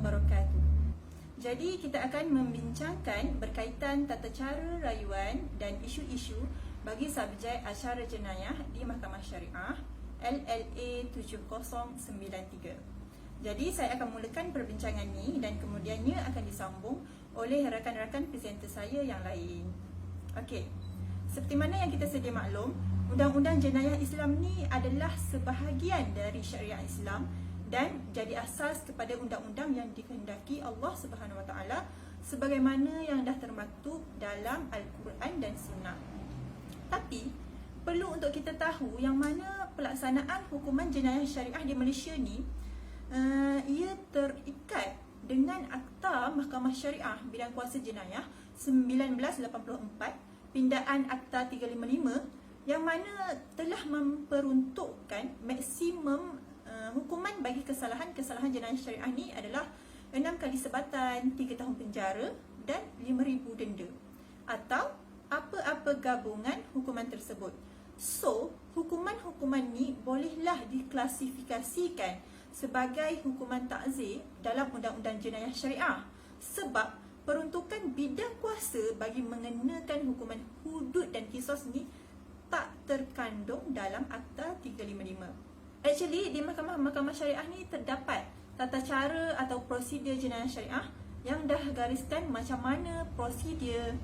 wabarakatuh. Jadi kita akan membincangkan berkaitan tata cara rayuan dan isu-isu bagi subjek acara jenayah di Mahkamah Syariah LLA 7093. Jadi saya akan mulakan perbincangan ni dan kemudiannya akan disambung oleh rakan-rakan presenter saya yang lain. Okey. Seperti mana yang kita sedia maklum, Undang-Undang Jenayah Islam ni adalah sebahagian dari syariat Islam dan jadi asas kepada undang-undang yang dikehendaki Allah Subhanahu Wa Taala sebagaimana yang dah termaktub dalam Al-Quran dan Sunnah. Tapi perlu untuk kita tahu yang mana pelaksanaan hukuman jenayah syariah di Malaysia ni ia terikat dengan Akta Mahkamah Syariah Bidang Kuasa Jenayah 1984, pindaan Akta 355 yang mana telah memperuntukkan maksimum hukuman bagi kesalahan jenayah syariah ni adalah 6 kali sebatan, 3 tahun penjara dan 5,000 denda atau apa-apa gabungan hukuman tersebut. So, hukuman-hukuman ni bolehlah diklasifikasikan sebagai hukuman takzir dalam Undang-Undang Jenayah Syariah sebab peruntukan bidang kuasa bagi mengenakan hukuman hudud dan kisos ni tak terkandung dalam Akta 355. Actually, di mahkamah syariah ni terdapat tata cara atau prosedur jenayah syariah yang dah gariskan macam mana prosedur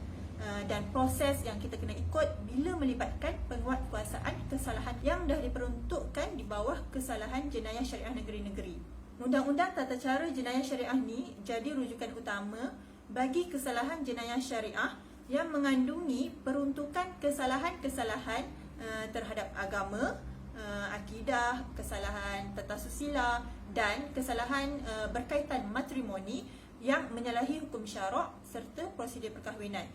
dan proses yang kita kena ikut bila melibatkan penguatkuasaan kesalahan yang dah diperuntukkan di bawah kesalahan jenayah syariah negeri-negeri. Undang-Undang Tata Cara Jenayah Syariah ni jadi rujukan utama bagi kesalahan jenayah syariah yang mengandungi peruntukan kesalahan-kesalahan terhadap agama, akidah, kesalahan tata susila dan kesalahan berkaitan matrimoni yang menyalahi hukum syarak serta prosedur perkahwinan.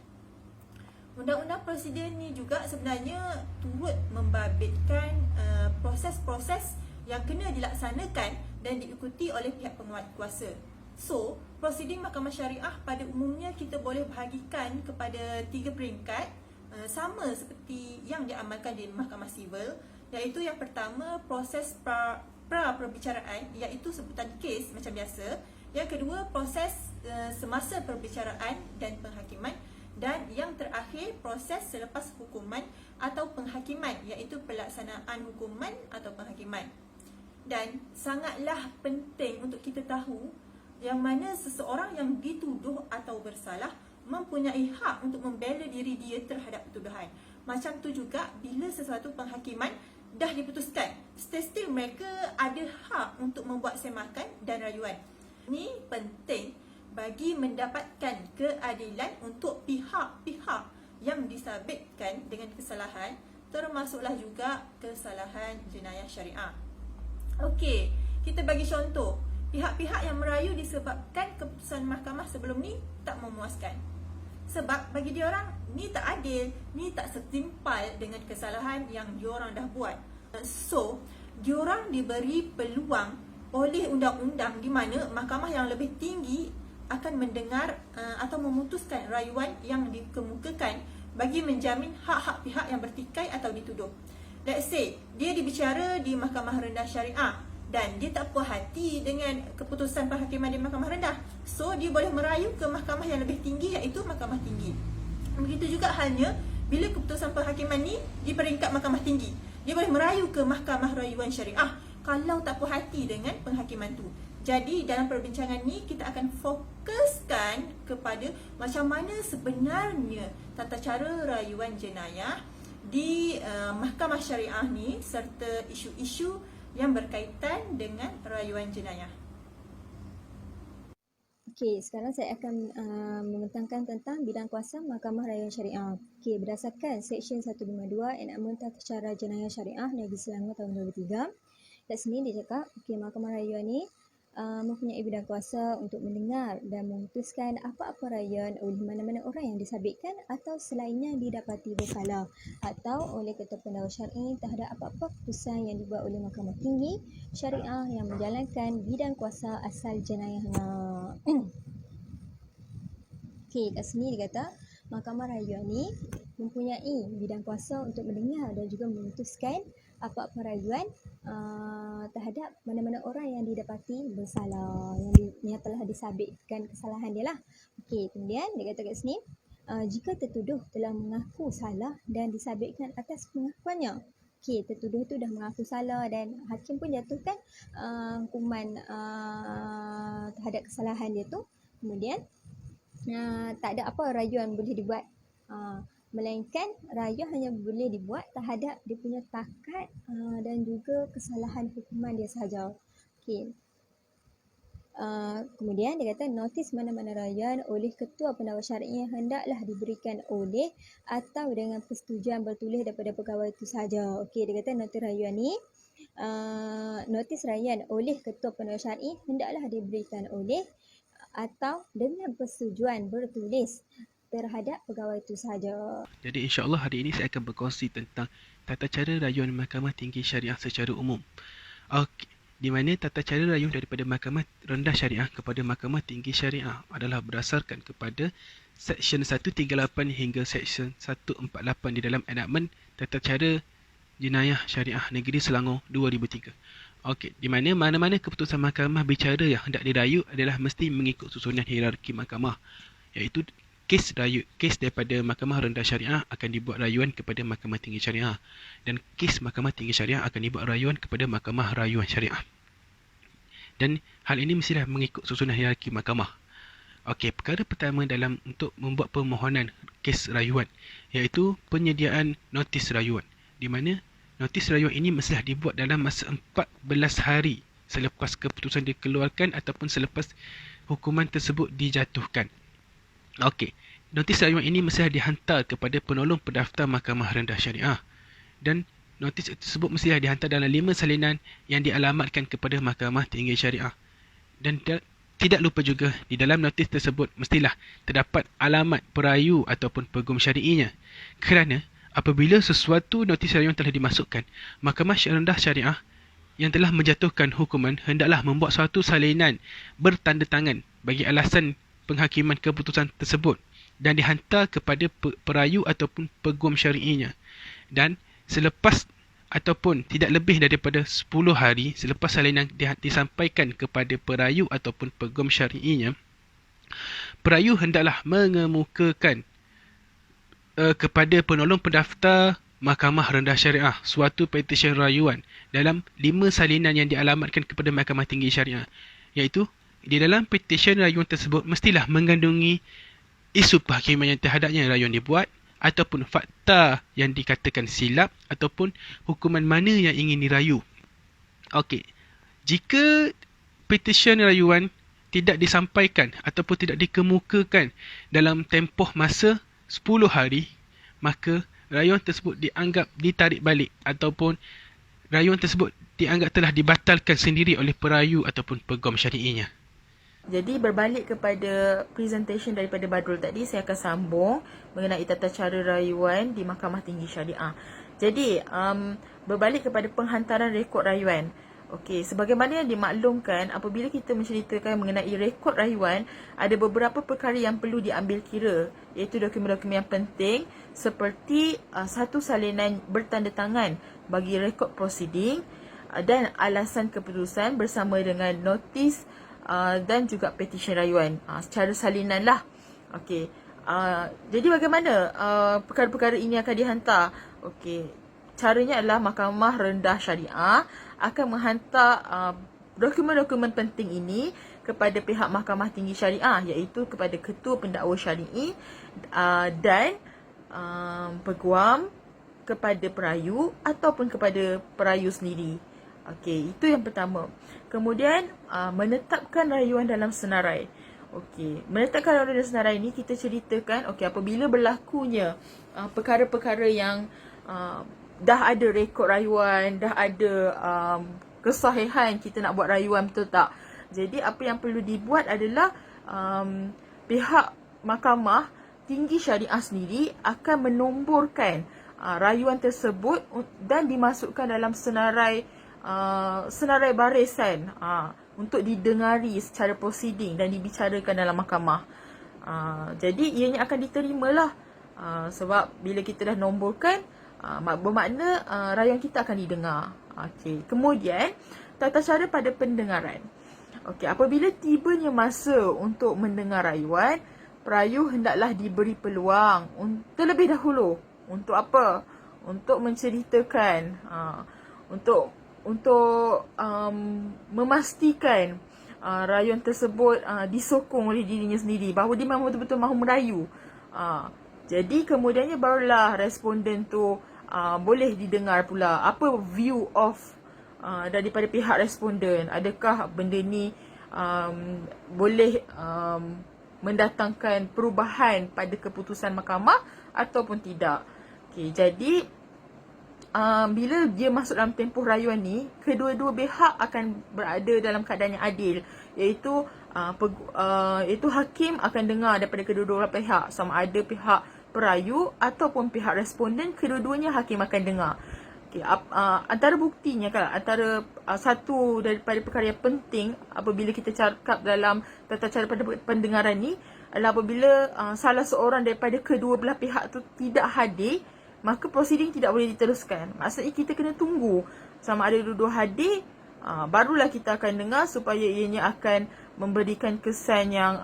Undang-undang prosedur ni juga sebenarnya turut membabitkan proses-proses yang kena dilaksanakan dan diikuti oleh pihak penguat kuasa. So, prosedur Mahkamah Syariah pada umumnya kita boleh bahagikan kepada 3 peringkat sama seperti yang diamalkan di Mahkamah Sivil, iaitu yang pertama proses pra-perbicaraan iaitu sebutan kes macam biasa. Yang kedua proses semasa perbicaraan dan penghakiman, dan yang terakhir proses selepas hukuman atau penghakiman iaitu pelaksanaan hukuman atau penghakiman. Dan sangatlah penting untuk kita tahu yang mana seseorang yang dituduh atau bersalah mempunyai hak untuk membela diri dia terhadap tuduhan. Macam tu juga bila sesuatu penghakiman dah diputuskan, still mereka ada hak untuk membuat semakan dan rayuan. Ini penting bagi mendapatkan keadilan untuk pihak-pihak yang disabitkan dengan kesalahan, termasuklah juga kesalahan jenayah syariah. Okey, kita bagi contoh. Pihak-pihak yang merayu disebabkan keputusan mahkamah sebelum ni tak memuaskan. Sebab bagi diorang ni tak adil, ni tak setimpal dengan kesalahan yang diorang dah buat. So, diorang diberi peluang oleh undang-undang di mana mahkamah yang lebih tinggi akan mendengar atau memutuskan rayuan yang dikemukakan bagi menjamin hak-hak pihak yang bertikai atau dituduh. Let's say, dia dibicara di Mahkamah Rendah Syariah dan dia tak puas hati dengan keputusan penghakiman di Mahkamah Rendah. So, dia boleh merayu ke mahkamah yang lebih tinggi iaitu Mahkamah Tinggi. Begitu juga halnya bila keputusan penghakiman ni di peringkat Mahkamah Tinggi. Dia boleh merayu ke Mahkamah Rayuan Syariah kalau tak puas hati dengan penghakiman tu. Jadi dalam perbincangan ni kita akan fokuskan kepada macam mana sebenarnya tata cara rayuan jenayah di Mahkamah Syariah ni serta isu-isu yang berkaitan dengan rayuan jenayah. Okey, sekarang saya akan membentangkan tentang bidang kuasa Mahkamah Rayuan Syariah. Okey, berdasarkan Seksyen 152 Enakmen Tata Cara Jenayah Syariah Negeri Selangor tahun 2003. Kat sini dia cakap, okey, Mahkamah Rayuan ni mempunyai bidang kuasa untuk mendengar dan memutuskan apa-apa rayuan oleh mana-mana orang yang disabitkan atau selainnya didapati bersalah atau oleh ketua pendakwa syar'i terhadap apa-apa keputusan yang dibuat oleh Mahkamah Tinggi Syariah yang menjalankan bidang kuasa asal jenayahnya. Okey, kat sini dia kata Mahkamah Rayuan ni mempunyai bidang kuasa untuk mendengar dan juga memutuskan apa-apa rayuan terhadap mana-mana orang yang didapati bersalah, yang telah disabitkan kesalahan dia lah. Okey, kemudian dia kata kat sini, jika tertuduh telah mengaku salah dan disabitkan atas pengakuannya. Okey, tertuduh tu dah mengaku salah dan hakim pun jatuhkan hukuman terhadap kesalahan dia tu. Kemudian tak ada apa rayuan boleh dibuat. Melainkan rayuan hanya boleh dibuat terhadap dia punya takat dan juga kesalahan hukuman dia sahaja. Okey. Kemudian dia kata notis mana-mana rayuan oleh ketua pendakwa syar'i hendaklah diberikan oleh atau dengan persetujuan bertulis daripada pegawai itu sahaja. Okey, dia kata notis rayuan ni notis rayuan oleh ketua pendakwa syar'i hendaklah diberikan oleh atau dengan persetujuan bertulis terhadap pegawai itu sahaja. Jadi insya-Allah hari ini saya akan berkongsi tentang tata cara rayuan Mahkamah Tinggi Syariah secara umum. Okey, di mana tata cara rayuan daripada Mahkamah Rendah Syariah kepada Mahkamah Tinggi Syariah adalah berdasarkan kepada Seksyen 138 hingga Seksyen 148 di dalam Enakmen Tata Cara Jenayah Syariah Negeri Selangor 2003. Okey, di mana mana-mana keputusan mahkamah bicara yang hendak dirayu adalah mesti mengikut susunan hierarki mahkamah, iaitu kes daripada Mahkamah Rendah Syariah akan dibuat rayuan kepada Mahkamah Tinggi Syariah dan kes Mahkamah Tinggi Syariah akan dibuat rayuan kepada Mahkamah Rayuan Syariah. Dan hal ini mestilah mengikut susunan hierarki mahkamah. Okey, perkara pertama dalam untuk membuat permohonan kes rayuan iaitu penyediaan notis rayuan, di mana notis rayuan ini mestilah dibuat dalam masa 14 hari selepas keputusan dikeluarkan ataupun selepas hukuman tersebut dijatuhkan. Okey, notis rayuan ini mestilah dihantar kepada penolong pendaftar Mahkamah Rendah Syariah dan notis tersebut mestilah dihantar dalam 5 salinan yang dialamatkan kepada Mahkamah Tinggi Syariah. Dan tidak lupa juga di dalam notis tersebut mestilah terdapat alamat perayu ataupun pegum syar'inya. Kerana apabila sesuatu notis rayuan telah dimasukkan, Mahkamah Rendah Syariah yang telah menjatuhkan hukuman hendaklah membuat suatu salinan bertanda tangan bagi alasan penghakiman keputusan tersebut dan dihantar kepada perayu ataupun peguam syar'inya. Dan selepas ataupun tidak lebih daripada 10 hari selepas salinan disampaikan kepada perayu ataupun peguam syar'inya, perayu hendaklah mengemukakan kepada penolong pendaftar Mahkamah Rendah Syariah suatu petisyen rayuan dalam 5 salinan yang dialamatkan kepada Mahkamah Tinggi Syariah, iaitu di dalam petisyen rayuan tersebut mestilah mengandungi isu penghakiman yang terhadapnya rayuan dibuat ataupun fakta yang dikatakan silap ataupun hukuman mana yang ingin dirayu. Okey, jika petisyen rayuan tidak disampaikan ataupun tidak dikemukakan dalam tempoh masa 10 hari, maka rayuan tersebut dianggap ditarik balik ataupun rayuan tersebut dianggap telah dibatalkan sendiri oleh perayu ataupun peguam syar'inya. Jadi berbalik kepada presentation daripada Badrul tadi, saya akan sambung mengenai tata cara rayuan di Mahkamah Tinggi Syariah. Jadi berbalik kepada penghantaran rekod rayuan. Okey, sebagaimana yang dimaklumkan, apabila kita menceritakan mengenai rekod rayuan, ada beberapa perkara yang perlu diambil kira, iaitu dokumen-dokumen yang penting seperti satu salinan bertanda tangan bagi rekod prosiding dan alasan keputusan bersama dengan notis dan juga petisyen rayuan secara salinan lah. Okey. Jadi bagaimana perkara-perkara ini akan dihantar? Okey. Caranya adalah Mahkamah Rendah Syariah akan menghantar dokumen-dokumen penting ini kepada pihak Mahkamah Tinggi Syariah, iaitu kepada ketua pendakwa syar'i dan peguam, kepada perayu ataupun kepada perayu sendiri. Okey, itu yang pertama. Kemudian menetapkan rayuan dalam senarai. Okey, menetapkan rayuan dalam senarai ini kita ceritakan apabila berlakunya perkara-perkara yang dah ada rekod rayuan, dah ada kesahihan kita nak buat rayuan, betul tak? Jadi apa yang perlu dibuat adalah pihak Mahkamah Tinggi Syariah sendiri akan menomborkan rayuan tersebut dan dimasukkan dalam senarai barisan untuk didengari secara prosiding dan dibicarakan dalam mahkamah. Jadi ianya akan diterimalah sebab bila kita dah nomborkan, bermakna rayuan kita akan didengar. Okey. Kemudian tata cara pada pendengaran. Okey, apabila tibanya masa untuk mendengar rayuan, perayu hendaklah diberi peluang terlebih dahulu. Untuk apa? Untuk menceritakan, untuk memastikan rayuan tersebut disokong oleh dirinya sendiri, bahawa dia memang betul-betul mahu merayu. Jadi kemudiannya barulah responden tu boleh didengar pula apa view of daripada pihak responden. Adakah benda ni boleh mendatangkan perubahan pada keputusan mahkamah ataupun tidak. Okey, jadi bila dia masuk dalam tempoh rayuan ni, kedua-dua pihak akan berada dalam keadaan yang adil, iaitu hakim akan dengar daripada kedua-dua pihak, sama ada pihak perayu ataupun pihak responden, kedua-duanya hakim akan dengar. Okay, antara buktinya kan, antara satu daripada perkara yang penting apabila kita cakap dalam tata cara pendengaran ni adalah apabila salah seorang daripada kedua belah pihak tu tidak hadir, maka prosiding tidak boleh diteruskan. Maksudnya kita kena tunggu sama ada dua-dua hadir, barulah kita akan dengar, supaya ianya akan memberikan kesan yang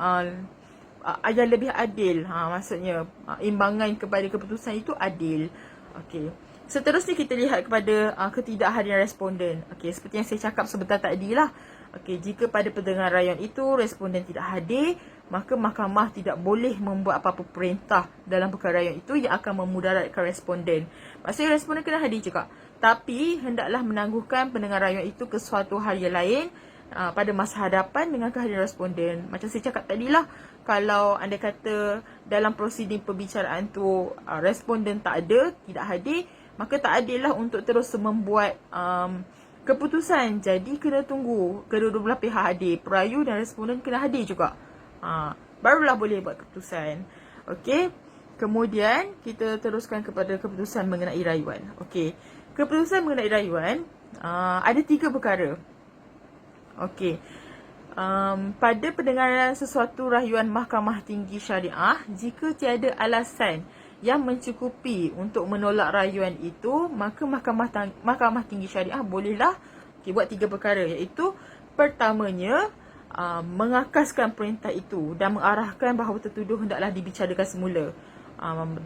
lebih adil. Maksudnya imbangan kepada keputusan itu adil. Okey. Seterusnya kita lihat kepada ketidakhadiran responden. Okey, seperti yang saya cakap sebentar tadi lah. Okey, jika pada pendengar rayuan itu responden tidak hadir, maka mahkamah tidak boleh membuat apa-apa perintah dalam perkara rayuan itu yang akan memudaratkan responden. Maksudnya responden kena hadir juga, tapi hendaklah menangguhkan pendengar rayuan itu ke suatu hari yang lain pada masa hadapan dengan kehadiran responden. Macam saya cakap tadi lah, kalau anda kata dalam prosiding pembicaraan tu responden tak ada, tidak hadir, maka tak adil lah untuk terus membuat keputusan. Jadi kena tunggu kedua-dua belah pihak hadir, perayu dan responden kena hadir juga. Barulah boleh buat keputusan. Okey. Kemudian kita teruskan kepada keputusan mengenai rayuan. Okey. Keputusan mengenai rayuan ada 3 perkara. Okey. Pada pendengaran sesuatu rayuan Mahkamah Tinggi Syariah, jika tiada alasan yang mencukupi untuk menolak rayuan itu, maka Mahkamah Tinggi Syariah bolehlah buat 3 perkara, iaitu pertamanya mengakaskan perintah itu dan mengarahkan bahawa tertuduh hendaklah dibicarakan semula,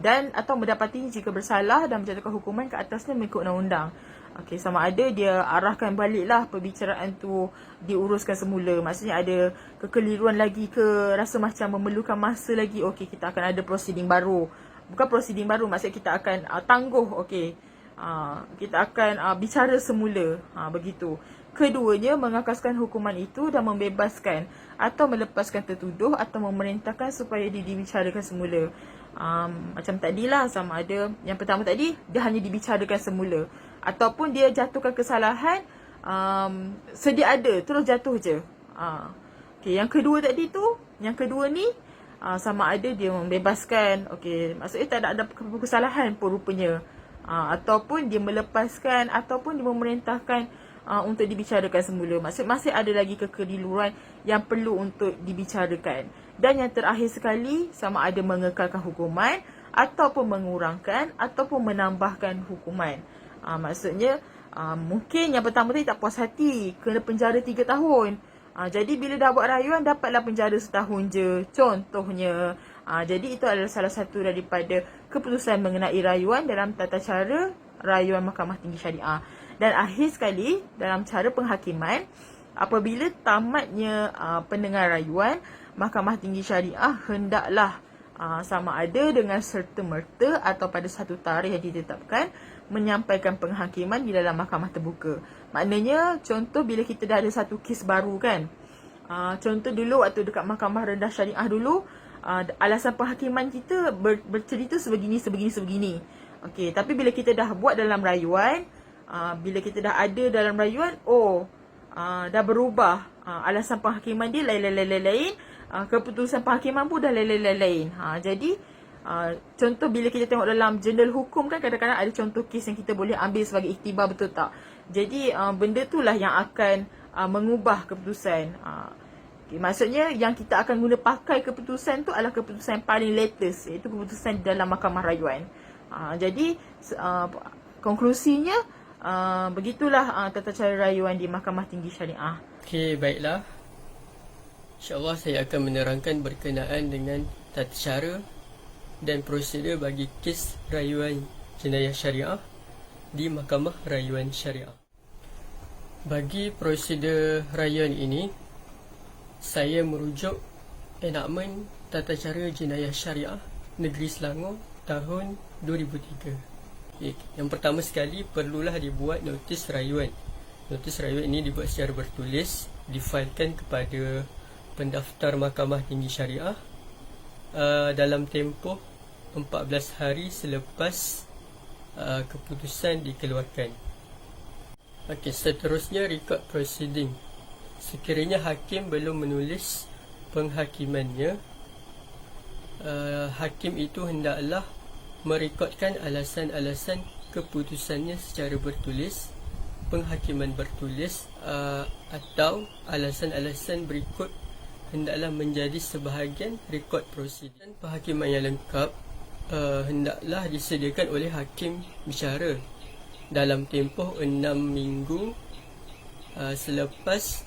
dan atau mendapati jika bersalah dan menjatuhkan hukuman ke atasnya mengikut undang-undang. Okey, sama ada dia arahkan baliklah perbicaraan tu diuruskan semula. Maksudnya ada kekeliruan lagi ke, rasa macam memerlukan masa lagi, okey, kita akan ada prosiding baru. Bukan prosiding baru, maksudnya kita akan tangguh, okey. Kita akan bicara semula, begitu. Keduanya, mengakaskan hukuman itu dan membebaskan atau melepaskan tertuduh atau memerintahkan supaya dibicarakan semula. Macam tadilah, sama ada yang pertama tadi, dia hanya dibicarakan semula, ataupun dia jatuhkan kesalahan sedia ada, terus jatuh je. Okay, yang kedua tadi tu, yang kedua ni sama ada dia membebaskan, okay, maksudnya tak ada kesalahan pun rupanya, ataupun dia melepaskan, ataupun dia memerintahkan untuk dibicarakan semula. Maksud masih ada lagi kekeliruan yang perlu untuk dibicarakan. Dan yang terakhir sekali, sama ada mengekalkan hukuman, ataupun mengurangkan, ataupun menambahkan hukuman. Maksudnya mungkin yang pertama tadi tak puas hati, kena penjara 3 tahun. Jadi bila dah buat rayuan, dapatlah penjara setahun je, contohnya. Jadi itu adalah salah satu daripada keputusan mengenai rayuan dalam tata cara rayuan Mahkamah Tinggi Syariah. Dan akhir sekali, dalam cara penghakiman, apabila tamatnya pendengar rayuan, Mahkamah Tinggi Syariah hendaklah sama ada dengan serta-merta atau pada satu tarikh yang ditetapkan, menyampaikan penghakiman di dalam mahkamah terbuka. Maknanya, contoh bila kita dah ada satu kes baru kan. Contoh dulu waktu dekat Mahkamah Rendah Syariah dulu, alasan penghakiman kita bercerita sebegini. Okey, tapi bila kita dah buat dalam rayuan, bila kita dah ada dalam rayuan, dah berubah. Alasan penghakiman dia lain. Keputusan penghakiman pun dah lain. Jadi contoh bila kita tengok dalam jurnal hukum kan, kadang-kadang ada contoh kes yang kita boleh ambil sebagai iktibar, betul tak? Jadi benda itulah yang akan mengubah keputusan. Okay, maksudnya yang kita akan guna pakai keputusan tu adalah keputusan yang paling latest, iaitu keputusan dalam mahkamah rayuan. Jadi konklusinya begitulah tata cara rayuan di Mahkamah Tinggi Syariah. Okey, baiklah. InsyaAllah saya akan menerangkan berkenaan dengan tata cara dan prosedur bagi kes rayuan jenayah syariah di Mahkamah Rayuan Syariah. Bagi prosedur rayuan ini, saya merujuk enakmen Tata Cara Jenayah Syariah Negeri Selangor tahun 2003. Yang pertama sekali, perlulah dibuat notis rayuan. Notis rayuan ini dibuat secara bertulis, difailkan kepada pendaftar Mahkamah Tinggi Syariah dalam tempoh 14 hari selepas keputusan dikeluarkan. Okey, seterusnya rekod proceeding. Sekiranya hakim belum menulis penghakimannya, hakim itu hendaklah merekodkan alasan-alasan keputusannya secara bertulis, penghakiman bertulis, atau alasan-alasan berikut hendaklah menjadi sebahagian rekod prosedur. Penghakiman yang lengkap hendaklah disediakan oleh hakim bicara dalam tempoh 6 minggu selepas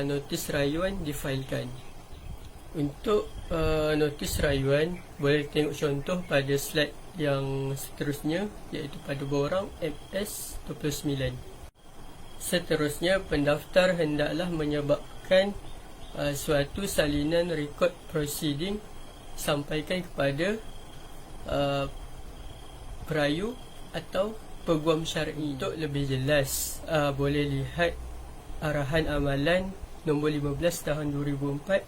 notis rayuan difailkan. Untuk notis rayuan, boleh tengok contoh pada slide yang seterusnya, iaitu pada borang MS29. Seterusnya, pendaftar hendaklah menyebabkan suatu salinan rekod proceeding sampaikan kepada perayu atau peguam syar'i. Untuk lebih jelas, boleh lihat arahan amalan nombor 15 tahun 2004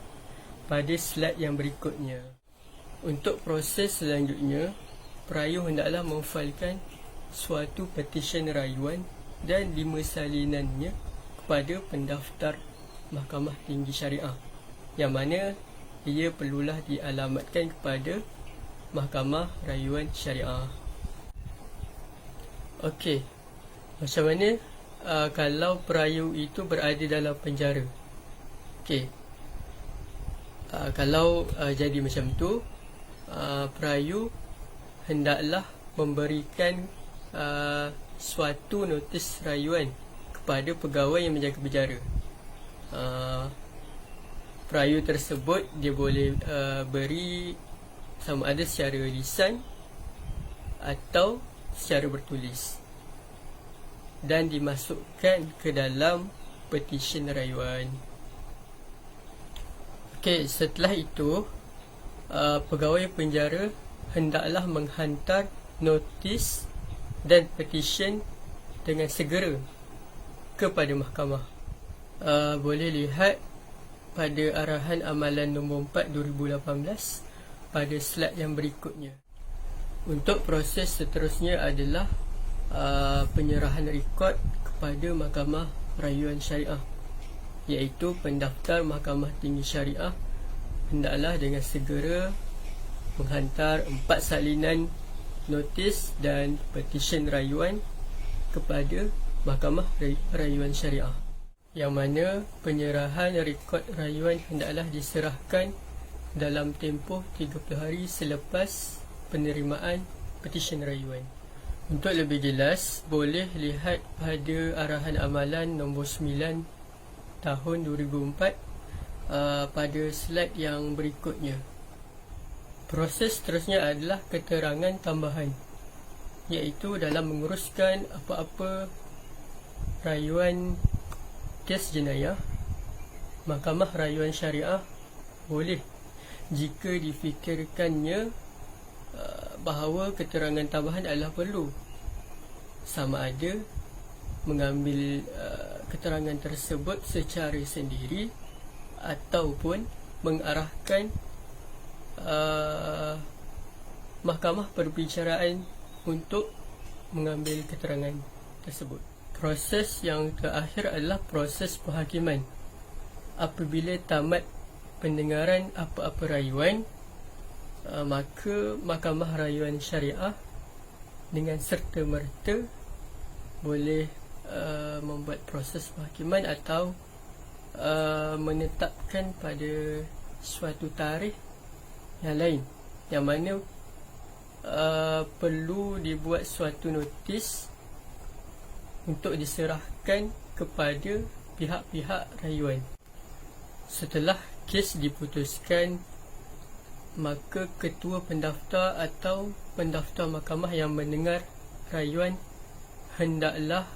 pada slide yang berikutnya. Untuk proses selanjutnya, perayu hendaklah memfailkan suatu petisyen rayuan dan 5 salinannya kepada pendaftar Mahkamah Tinggi Syariah, yang mana ia perlulah dialamatkan kepada Mahkamah Rayuan Syariah. Okey, macam mana kalau perayu itu berada dalam penjara? Okey, kalau jadi macam tu, perayu hendaklah memberikan suatu notis rayuan kepada pegawai yang menjaga penjara. Perayu tersebut dia boleh beri sama ada secara lisan atau secara bertulis, dan dimasukkan ke dalam petisyen rayuan. Okey, setelah itu pegawai penjara hendaklah menghantar notis dan petisyen dengan segera kepada mahkamah. Boleh lihat pada arahan amalan nombor 4 2018 pada slide yang berikutnya. Untuk proses seterusnya adalah penyerahan rekod kepada Mahkamah Rayuan Syariah, iaitu pendaftar Mahkamah Tinggi Syariah hendaklah dengan segera menghantar 4 salinan notis dan petisyen rayuan kepada Mahkamah Rayuan Syariah, yang mana penyerahan rekod rayuan hendaklah diserahkan dalam tempoh 30 hari selepas penerimaan petisyen rayuan. Untuk lebih jelas, boleh lihat pada arahan amalan nombor 9 tahun 2004 pada slide yang berikutnya. Proses seterusnya adalah keterangan tambahan, iaitu dalam menguruskan apa-apa rayuan kes jenayah, Mahkamah Rayuan Syariah boleh, jika difikirkannya bahawa keterangan tambahan adalah perlu, sama ada mengambil keterangan tersebut secara sendiri ataupun mengarahkan mahkamah perbicaraan untuk mengambil keterangan tersebut. Proses yang terakhir adalah proses penghakiman. Apabila tamat pendengaran apa-apa rayuan, maka Mahkamah Rayuan Syariah dengan serta-merta boleh membuat proses penghakiman atau menetapkan pada suatu tarikh yang lain, yang mana perlu dibuat suatu notis untuk diserahkan kepada pihak-pihak rayuan. Setelah kes diputuskan, maka ketua pendaftar atau pendaftar mahkamah yang mendengar rayuan hendaklah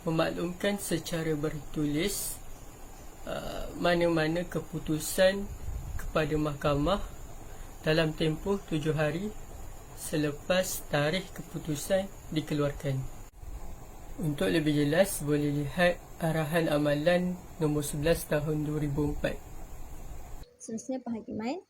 memaklumkan secara bertulis mana-mana keputusan kepada mahkamah dalam tempoh 7 hari selepas tarikh keputusan dikeluarkan. Untuk lebih jelas, boleh lihat Arahan Amalan nombor 11 tahun 2004. Seterusnya penghakiman.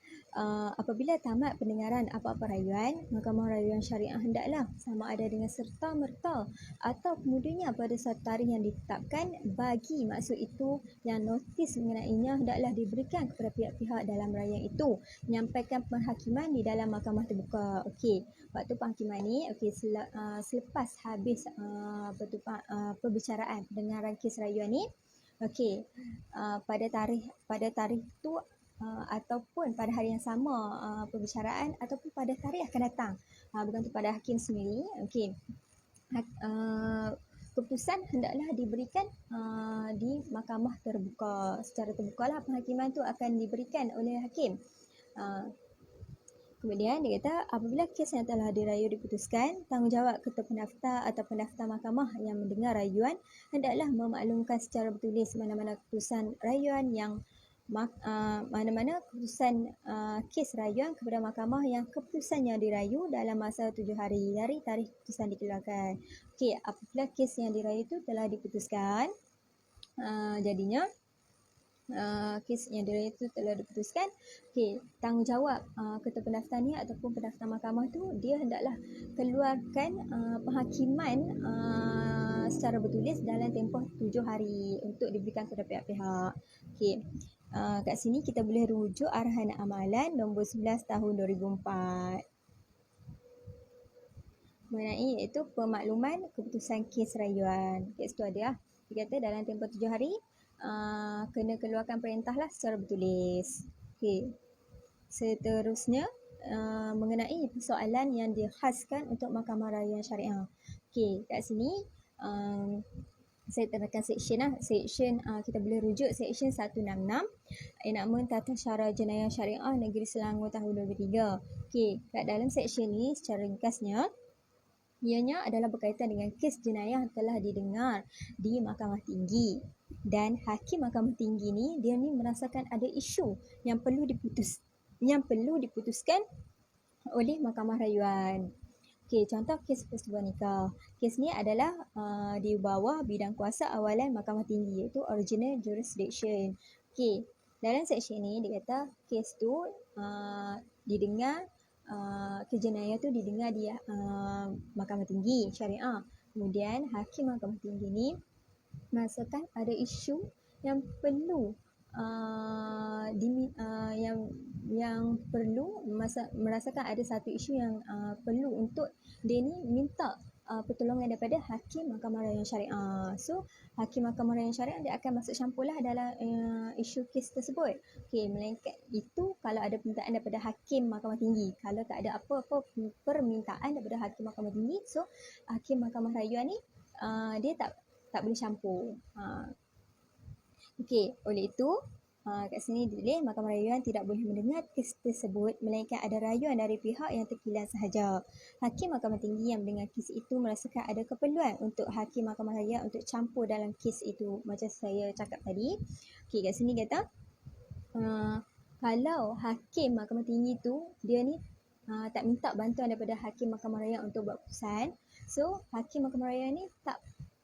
Apabila tamat pendengaran apa-apa rayuan, Mahkamah Rayuan Syariah hendaklah sama ada dengan serta-merta atau kemudiannya pada satu tarikh yang ditetapkan bagi maksud itu yang notis mengenainya hendaklah diberikan kepada pihak-pihak dalam rayuan itu, menyampaikan penghakiman di dalam mahkamah terbuka. Okey, waktu penghakiman ni selepas habis perbicaraan pendengaran kes rayuan ni, okey, pada tarikh tu ataupun pada hari yang sama perbicaraan ataupun pada tarikh akan datang, bergantung pada hakim sendiri. Okey, keputusan hendaklah diberikan di mahkamah terbuka. Secara terbuka lah penghakiman tu akan diberikan oleh hakim. Kemudian dia kata apabila kes yang telah dirayu diputuskan, tanggungjawab ketua pendaftar atau pendaftar mahkamah yang mendengar rayuan hendaklah memaklumkan secara bertulis mana-mana keputusan rayuan yang mana-mana keputusan kes rayuan kepada mahkamah yang keputusannya dirayu dalam masa 7 hari dari tarikh keputusan dikeluarkan. Okey, apabila kes yang dirayu itu telah diputuskan, jadinya kes yang dirayu itu telah diputuskan, okey, tanggungjawab ketua pendaftar ni ataupun pendaftar mahkamah tu dia hendaklah keluarkan penghakiman secara bertulis dalam tempoh 7 hari untuk diberikan kepada pihak-pihak. Okey, kat sini kita boleh rujuk Arahan Amalan nombor 11 tahun 2004 mengenai iaitu pemakluman keputusan kes rayuan. Kes tu ada lah. Dia kata dalam tempoh 7 hari kena keluarkan perintah lah secara bertulis. Okey, seterusnya mengenai persoalan yang dikhaskan untuk Mahkamah Rayuan Syariah. Okey, kat sini saya terangkan seksyen lah. Seksyen kita boleh rujuk seksyen 166 Enakmen Tata Cara Jenayah Syariah Negeri Selangor tahun 2003. Okey, kat dalam seksyen ni secara ringkasnya ianya adalah berkaitan dengan kes jenayah yang telah didengar di Mahkamah Tinggi, dan hakim Mahkamah Tinggi ni dia ni merasakan ada isu yang perlu diputuskan oleh Mahkamah Rayuan. Okey, contoh kes persetubuhan nikah. Kes ni adalah di bawah bidang kuasa awalan Mahkamah Tinggi iaitu original jurisdiction. Okey, dalam seksyen ni dia kata kes tu didengar kes jenayah tu didengar di Mahkamah Tinggi Syariah. Kemudian hakim Mahkamah Tinggi ni merasakan ada isu yang perlu yang perlu merasakan ada satu isu yang perlu untuk dia ni minta pertolongan daripada hakim Mahkamah Rayuan Syariah. So hakim Mahkamah Rayuan Syariah dia akan masuk campurlah dalam isu kes tersebut. Okey, melainkan itu kalau ada permintaan daripada hakim Mahkamah Tinggi. Kalau tak ada apa-apa permintaan daripada hakim Mahkamah Tinggi, so hakim Mahkamah Rayuan ni dia tak boleh campur. Okey, oleh itu kat sini ditulis Mahkamah Rayuan tidak boleh mendengar kes tersebut melainkan ada rayuan dari pihak yang terkilan sahaja. Hakim Mahkamah Tinggi yang mendengar kes itu merasakan ada keperluan untuk hakim Mahkamah Rayuan untuk campur dalam kes itu, macam saya cakap tadi. Okey, kat sini kata kalau hakim Mahkamah Tinggi tu dia ni tak minta bantuan daripada hakim Mahkamah Rayuan untuk buat keputusan, so hakim Mahkamah Rayuan ni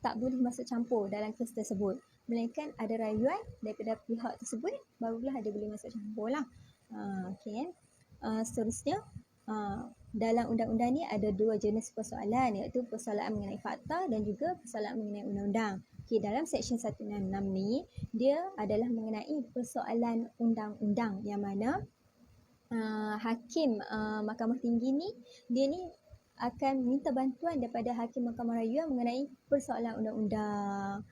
tak boleh masuk campur dalam kes tersebut, melainkan ada rayuan daripada pihak tersebut barulah dia boleh masuk campur lah. Okay. Seterusnya dalam undang-undang ni ada 2 jenis persoalan, iaitu persoalan mengenai fakta dan juga persoalan mengenai undang-undang. Okay, dalam seksyen 166 ni dia adalah mengenai persoalan undang-undang yang mana hakim Mahkamah Tinggi ni dia ni akan minta bantuan daripada hakim Mahkamah Rayuan mengenai persoalan undang-undang.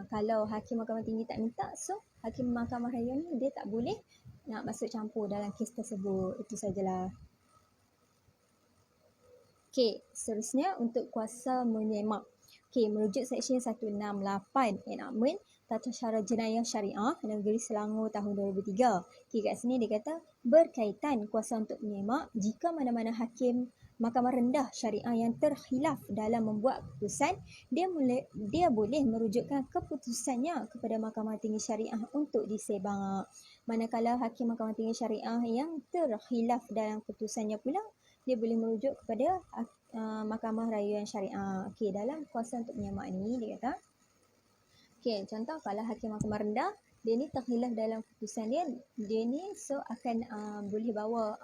Kalau hakim Mahkamah Tinggi tak minta, so hakim Mahkamah Rayuan ni dia tak boleh nak masuk campur dalam kes tersebut. Itu sajalah. Okey, seterusnya untuk kuasa menyemak. Okey, merujuk seksyen 168 Enakmen Tata Cara Jenayah Syariah Negeri Selangor tahun 2003. Okey, kat sini dia kata berkaitan kuasa untuk menyemak jika mana-mana hakim Mahkamah Rendah Syariah yang terkhilaf dalam membuat keputusan, dia boleh merujukkan keputusannya kepada Mahkamah Tinggi Syariah untuk disebak. Manakala hakim Mahkamah Tinggi Syariah yang terkhilaf dalam keputusannya pula, dia boleh merujuk kepada Mahkamah Rayuan Syariah. Okey, dalam kuasa untuk menyemak ni dia kata, okey, contoh kalau hakim Mahkamah Rendah dia ni terkhilaf dalam keputusan dia ni akan boleh bawa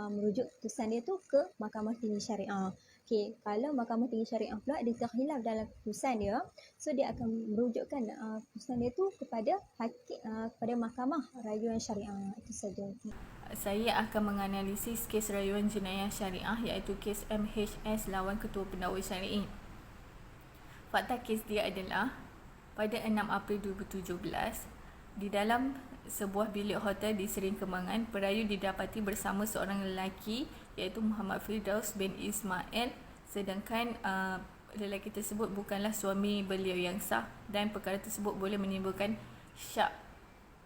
merujuk keputusan dia tu ke Mahkamah Tinggi Syariah. Okey, kalau Mahkamah Tinggi Syariah pula dia terkhilaf dalam keputusan dia, dia akan merujukkan keputusan dia tu kepada kepada Mahkamah Rayuan Syariah. Itu saja. Saya akan menganalisis kes rayuan jenayah syariah iaitu kes MHS lawan Ketua Pendakwa Syar'i. Fakta kes dia adalah pada 6 April 2017, di dalam sebuah bilik hotel di Sering Kembangan, perayu didapati bersama seorang lelaki iaitu Muhammad Firdaus bin Ismail, sedangkan lelaki tersebut bukanlah suami beliau yang sah dan perkara tersebut boleh menimbulkan syak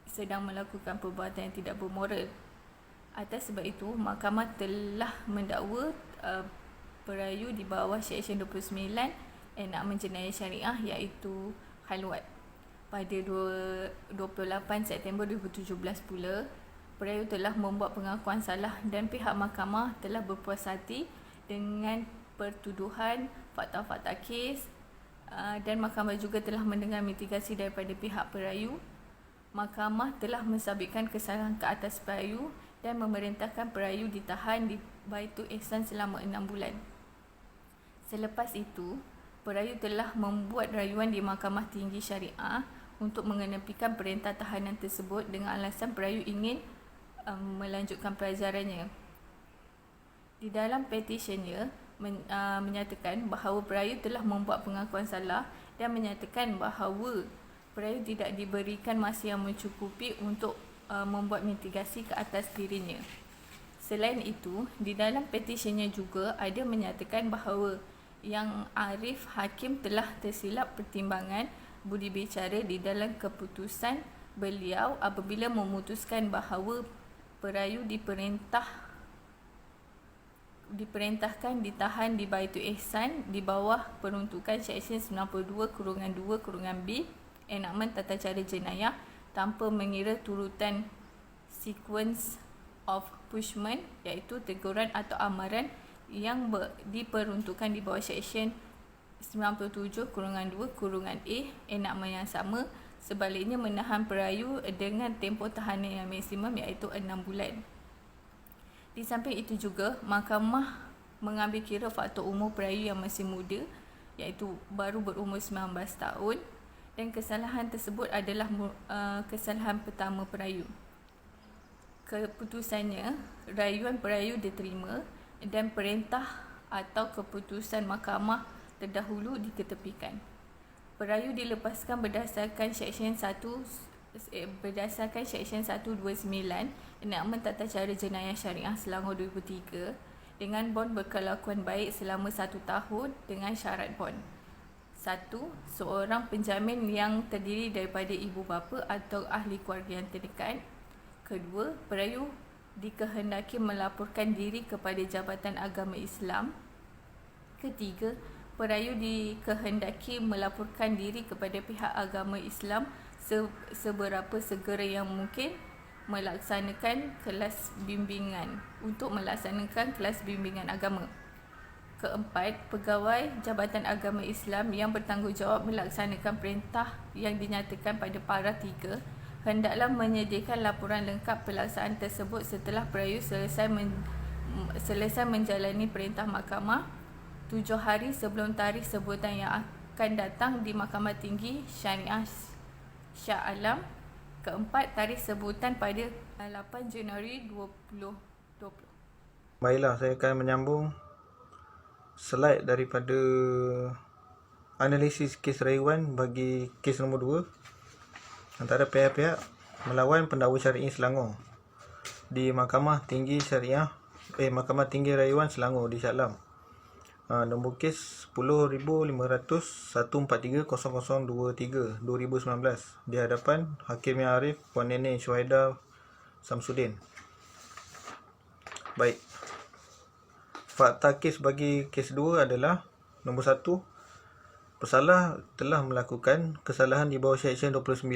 sedang melakukan perbuatan yang tidak bermoral. Atas sebab itu, mahkamah telah mendakwa perayu di bawah Seksyen 29 Enakmen Jenayah Syariah iaitu khalwat. Pada 28 September 2017 pula, perayu telah membuat pengakuan salah dan pihak mahkamah telah berpuas hati dengan pertuduhan, fakta-fakta kes dan mahkamah juga telah mendengar mitigasi daripada pihak perayu. Mahkamah telah mensabitkan kesalahan ke atas perayu dan memerintahkan perayu ditahan di Baitul Ihsan selama 6 bulan. Selepas itu, perayu telah membuat rayuan di Mahkamah Tinggi Syariah untuk mengenepikan perintah tahanan tersebut dengan alasan perayu ingin melanjutkan pelajarannya. Di dalam petisyennya menyatakan bahawa perayu telah membuat pengakuan salah dan menyatakan bahawa perayu tidak diberikan masa yang mencukupi untuk membuat mitigasi ke atas dirinya. Selain itu, di dalam petisyennya juga ada menyatakan bahawa Yang Arif Hakim telah tersilap pertimbangan budi bicara di dalam keputusan beliau apabila memutuskan bahawa perayu diperintahkan ditahan di Baitul Ihsan di bawah peruntukan Seksyen 92(2)(b) Enakmen Tata Cara Jenayah tanpa mengira turutan sequence of punishment iaitu teguran atau amaran yang diperuntukkan di bawah Seksyen 97(2)(a) Enakmen yang sama. Sebaliknya, menahan perayu dengan tempoh tahanan yang maksimum iaitu 6 bulan. Di samping itu juga, mahkamah mengambil kira faktor umur perayu yang masih muda iaitu baru berumur 19 tahun dan kesalahan tersebut adalah kesalahan pertama perayu. Keputusannya, rayuan perayu diterima dan perintah atau keputusan mahkamah terdahulu diketepikan. Perayu dilepaskan berdasarkan Seksyen 129 Enakmen Tata Cara Jenayah Syariah Selangor 2003 dengan bond berkelakuan baik selama 1 tahun dengan syarat bond. 1. Seorang penjamin yang terdiri daripada ibu bapa atau ahli keluarga yang terdekat. 2. Perayu dikehendaki melaporkan diri kepada Jabatan Agama Islam. 3. Perayu dikehendaki melaporkan diri kepada pihak agama Islam seberapa segera yang mungkin melaksanakan kelas bimbingan agama. 4. Pegawai Jabatan Agama Islam yang bertanggungjawab melaksanakan perintah yang dinyatakan pada para 3 hendaklah menyediakan laporan lengkap pelaksanaan tersebut setelah perayu selesai menjalani perintah mahkamah 7 hari sebelum tarikh sebutan yang akan datang di Mahkamah Tinggi Syariah Shah Alam. 4. Tarikh sebutan pada 8 Januari 2020. Baiklah, saya akan menyambung slide daripada analisis kes rayuan bagi kes nombor 2 antara pihak-pihak melawan pendakwa syar'i Selangor di Mahkamah Tinggi Syariah Mahkamah Tinggi Rayuan Selangor di Shah Alam. Nombor kes 10.501.43.0023 2019 di hadapan Hakim Yang Arif Puan Nenek Syuhaida Samsudin. Baik. Fakta kes bagi kes 2 adalah nombor 1, pesalah telah melakukan kesalahan di bawah Seksyen 29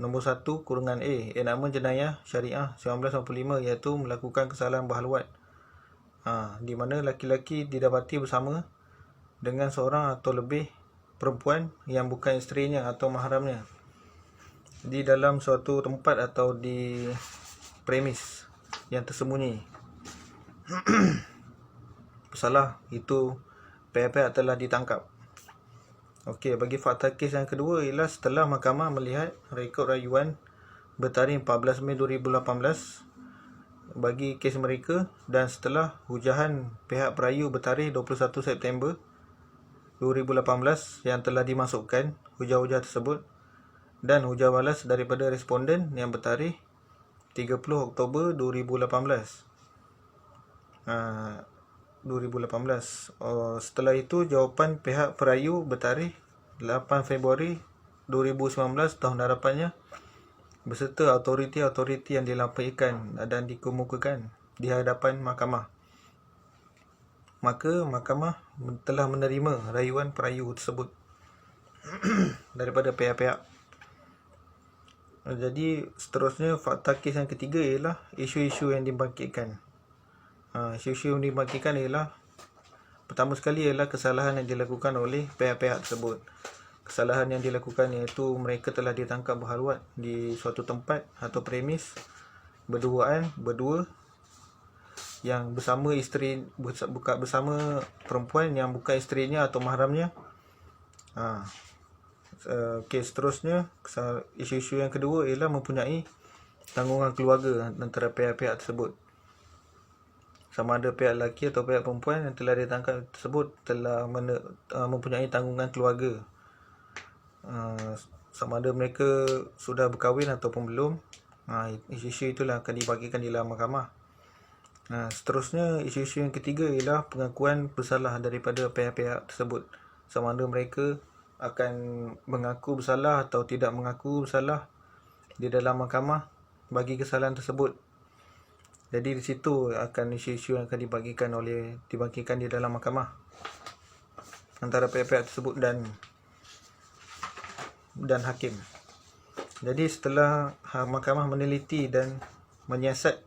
nombor 1(A) Enakmen Jenayah Syariah 1995 iaitu melakukan kesalahan berhaluat. Di mana laki-laki didapati bersama dengan seorang atau lebih perempuan yang bukan isterinya atau mahramnya di dalam suatu tempat atau di premis yang tersembunyi. Pesalah itu pihak-pihak telah ditangkap. Okey, bagi fakta kes yang kedua ialah setelah mahkamah melihat rekod rayuan bertarikh 14 Mei 2018 bagi kes mereka dan setelah hujahan pihak perayu bertarikh 21 September 2018 yang telah dimasukkan hujah-hujah tersebut dan hujah balas daripada responden yang bertarikh 30 Oktober 2018. Setelah itu jawapan pihak perayu bertarikh 8 Februari 2019 tahun hadapannya beserta autoriti-autoriti yang dilampaikan dan dikemukakan di hadapan mahkamah. Maka mahkamah telah menerima rayuan perayu tersebut daripada pihak-pihak. Jadi seterusnya fakta kes yang ketiga ialah isu-isu yang dibangkitkan. Isu-isu yang dibangkitkan ialah pertama sekali ialah kesalahan yang dilakukan oleh pihak-pihak tersebut. Kesalahan yang dilakukan iaitu mereka telah ditangkap berhaluat di suatu tempat atau premis berdua yang bersama isteri, bersama perempuan yang bukan isterinya atau mahramnya. Kes seterusnya, isu-isu yang kedua ialah mempunyai tanggungan keluarga antara pihak-pihak tersebut. Sama ada pihak lelaki atau pihak perempuan yang telah ditangkap tersebut telah mempunyai tanggungan keluarga. Sama ada mereka sudah berkahwin ataupun belum. Isu-isu itulah akan dibagikan di dalam mahkamah. Seterusnya, isu-isu yang ketiga ialah pengakuan bersalah daripada pihak-pihak tersebut. Sama ada mereka akan mengaku bersalah atau tidak mengaku bersalah di dalam mahkamah bagi kesalahan tersebut. Jadi di situ akan isu-isu yang akan dibagikan di dalam mahkamah antara pihak-pihak tersebut dan hakim. Jadi setelah mahkamah meneliti dan menyiasat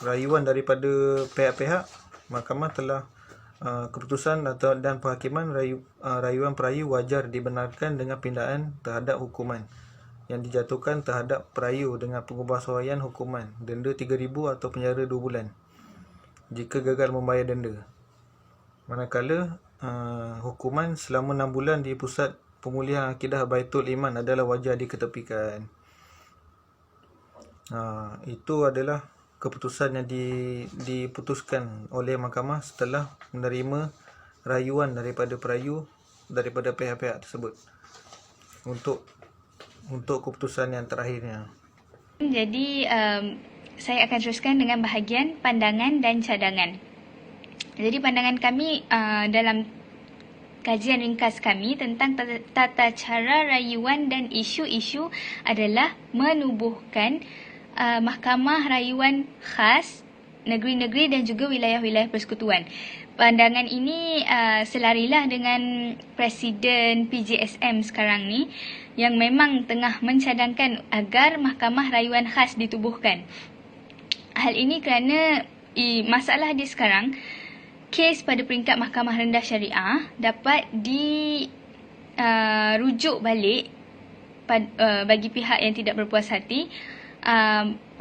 rayuan daripada pihak-pihak, mahkamah telah keputusan dan penghakiman rayuan perayu wajar dibenarkan dengan pindaan terhadap hukuman yang dijatuhkan terhadap perayu dengan pengubahsuaian hukuman denda 3,000 atau penjara 2 bulan jika gagal membayar denda. Manakala hukuman selama 6 bulan di Pusat Pemulihan Akidah Baitul Iman adalah wajar diketepikan. Itu adalah keputusan yang diputuskan oleh mahkamah setelah menerima rayuan daripada perayu daripada pihak-pihak tersebut untuk keputusan yang terakhirnya. Jadi saya akan teruskan dengan bahagian pandangan dan cadangan. Jadi pandangan kami dalam kajian ringkas kami tentang tata cara rayuan dan isu-isu adalah menubuhkan mahkamah rayuan khas negeri-negeri dan juga wilayah-wilayah persekutuan. Pandangan ini selarilah dengan Presiden PJSM sekarang ni yang memang tengah mencadangkan agar mahkamah rayuan khas ditubuhkan. Hal ini kerana masalah di sekarang, kes pada peringkat Mahkamah Rendah Syariah dapat dirujuk balik bagi pihak yang tidak berpuas hati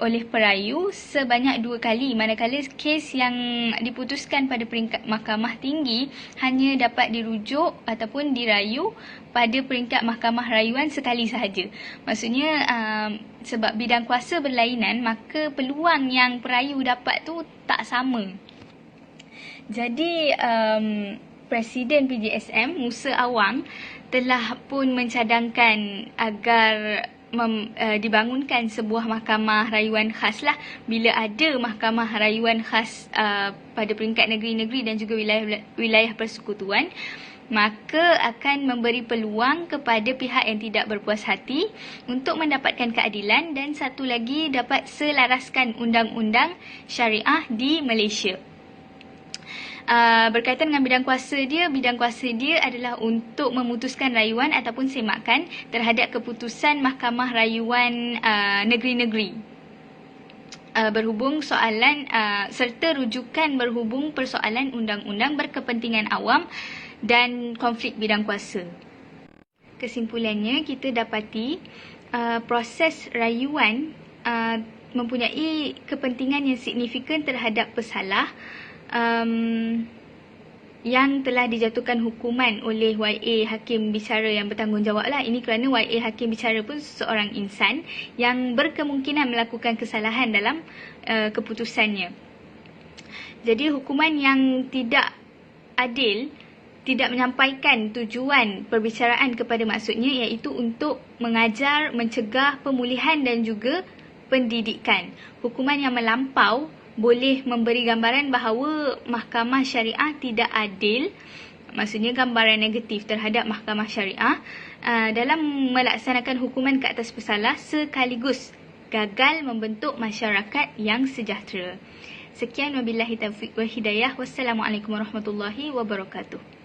oleh perayu sebanyak 2 kali, manakala kes yang diputuskan pada peringkat mahkamah tinggi hanya dapat dirujuk ataupun dirayu pada peringkat mahkamah rayuan sekali sahaja. Maksudnya sebab bidang kuasa berlainan, maka peluang yang perayu dapat tu tak sama. Jadi Presiden PJSM Musa Awang telah pun mencadangkan agar dibangunkan sebuah mahkamah rayuan khas lah. Bila ada mahkamah rayuan khas pada peringkat negeri-negeri dan juga wilayah persekutuan, maka akan memberi peluang kepada pihak yang tidak berpuas hati untuk mendapatkan keadilan dan satu lagi dapat selaraskan undang-undang syariah di Malaysia. Berkaitan dengan bidang kuasa dia adalah untuk memutuskan rayuan ataupun semakan terhadap keputusan mahkamah rayuan negeri-negeri. Berhubung soalan serta rujukan berhubung persoalan undang-undang berkepentingan awam dan konflik bidang kuasa. Kesimpulannya, kita dapati proses rayuan mempunyai kepentingan yang signifikan terhadap pesalah yang telah dijatuhkan hukuman oleh YA Hakim Bicara yang bertanggungjawab lah. Ini kerana YA Hakim Bicara pun seorang insan yang berkemungkinan melakukan kesalahan dalam keputusannya. Jadi hukuman yang tidak adil tidak menyampaikan tujuan perbicaraan kepada maksudnya, iaitu untuk mengajar, mencegah pemulihan dan juga pendidikan. Hukuman yang melampau boleh memberi gambaran bahawa mahkamah syariah tidak adil, maksudnya gambaran negatif terhadap mahkamah syariah dalam melaksanakan hukuman ke atas pesalah sekaligus gagal membentuk masyarakat yang sejahtera. Sekian, wabillahi taufiq wal hidayah. Wassalamualaikum warahmatullahi wabarakatuh.